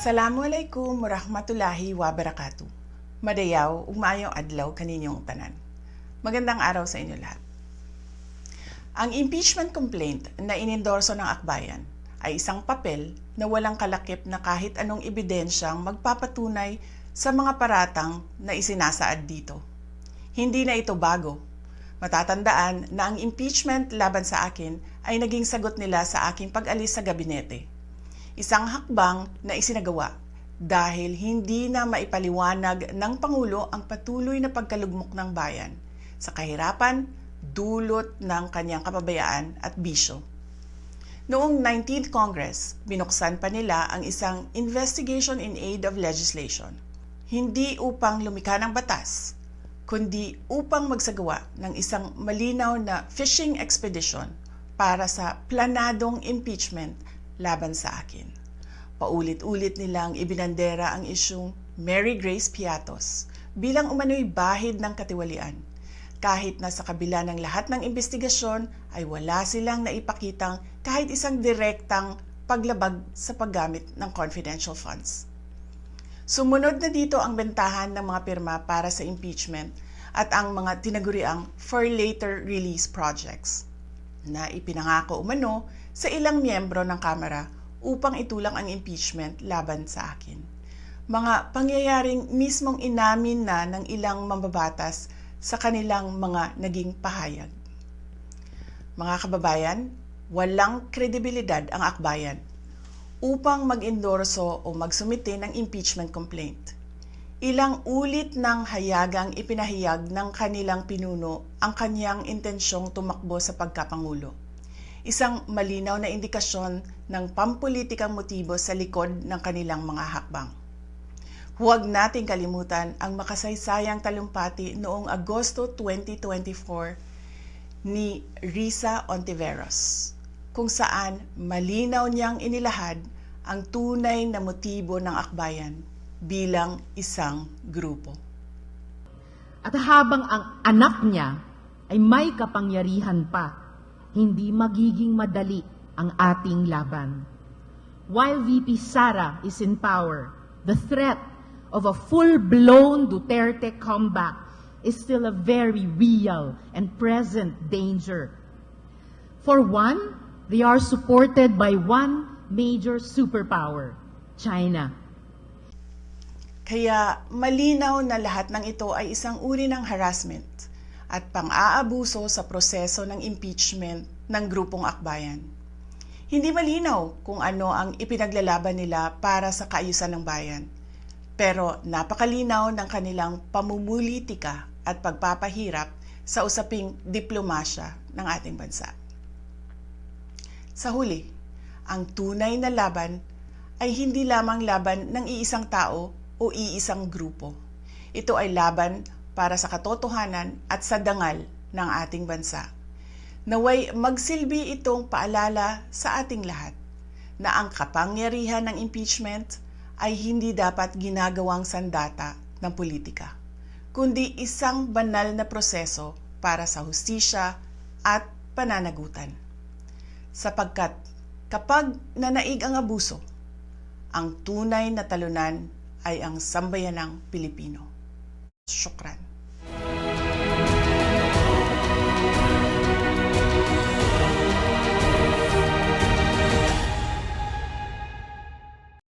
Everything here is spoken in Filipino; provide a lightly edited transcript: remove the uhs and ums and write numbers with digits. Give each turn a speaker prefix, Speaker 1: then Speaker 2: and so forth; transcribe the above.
Speaker 1: Assalamualaikum warahmatullahi wabarakatuh. Madayaw, ug maayong adlaw kaninyong tanan. Magandang araw sa inyo lahat. Ang impeachment complaint na inendorso ng akbayan ay isang papel na walang kalakip na kahit anong ebidensyang magpapatunay sa mga paratang na isinasaad dito. Hindi na ito bago. Matatandaan na ang impeachment laban sa akin ay naging sagot nila sa aking pag-alis sa gabinete. Isang hakbang na isinagawa dahil hindi na maipaliwanag ng Pangulo ang patuloy na pagkalugmok ng bayan sa kahirapan dulot ng kanyang kapabayaan at bisyo. Noong 19th Congress, binuksan pa nila ang isang Investigation in Aid of Legislation, hindi upang lumikha ng batas, kundi upang magsagawa ng isang malinaw na fishing expedition para sa planadong impeachment laban sa akin. Paulit-ulit nilang ibinandera ang isyung Mary Grace Piatos bilang umano'y bahid ng katiwalian, kahit na sa kabila ng lahat ng investigasyon ay wala silang naipakitang kahit isang direktang paglabag sa paggamit ng confidential funds. Sumunod na dito ang bentahan ng mga pirma para sa impeachment at ang mga tinaguriang for later release projects na ipinangako umano sa ilang miyembro ng Kamara upang itulang ang impeachment laban sa akin. Mga pangyayaring mismong inamin na ng ilang mambabatas sa kanilang mga naging pahayag. Mga kababayan, walang kredibilidad ang akbayan upang mag-endorso o magsumite ng impeachment complaint. Ilang ulit ng hayagang ipinahayag ng kanilang pinuno ang kanyang intensyong tumakbo sa pagkapangulo. Isang malinaw na indikasyon ng pampulitikang motibo sa likod ng kanilang mga hakbang. Huwag nating kalimutan ang makasaysayang talumpati noong Agosto 2024 ni Risa Ontiveros, kung saan malinaw niyang inilahad ang tunay na motibo ng akbayan bilang isang grupo.
Speaker 2: At habang ang anak niya ay may kapangyarihan pa, hindi magiging madali ang ating laban. While VP Sara is in power, the threat of a full-blown Duterte comeback is still a very real and present danger. For one, they are supported by one major superpower, China.
Speaker 1: Kaya malinaw na lahat ng ito ay isang uri ng harassment at pang-aabuso sa proseso ng impeachment ng grupong akbayan. Hindi malinaw kung ano ang ipinaglalaban nila para sa kaayusan ng bayan, pero napakalinaw ng kanilang pamumulitika at pagpapahirap sa usaping diplomasya ng ating bansa. Sa huli, ang tunay na laban ay hindi lamang laban ng iisang tao o iisang grupo. Ito ay laban para sa katotohanan at sa dangal ng ating bansa. Naway magsilbi itong paalala sa ating lahat na ang kapangyarihan ng impeachment ay hindi dapat ginagawang sandata ng politika, kundi isang banal na proseso para sa hustisya at pananagutan. Sapagkat kapag nanaig ang abuso, ang tunay na talunan ay ang sambayanang Pilipino. Syukran.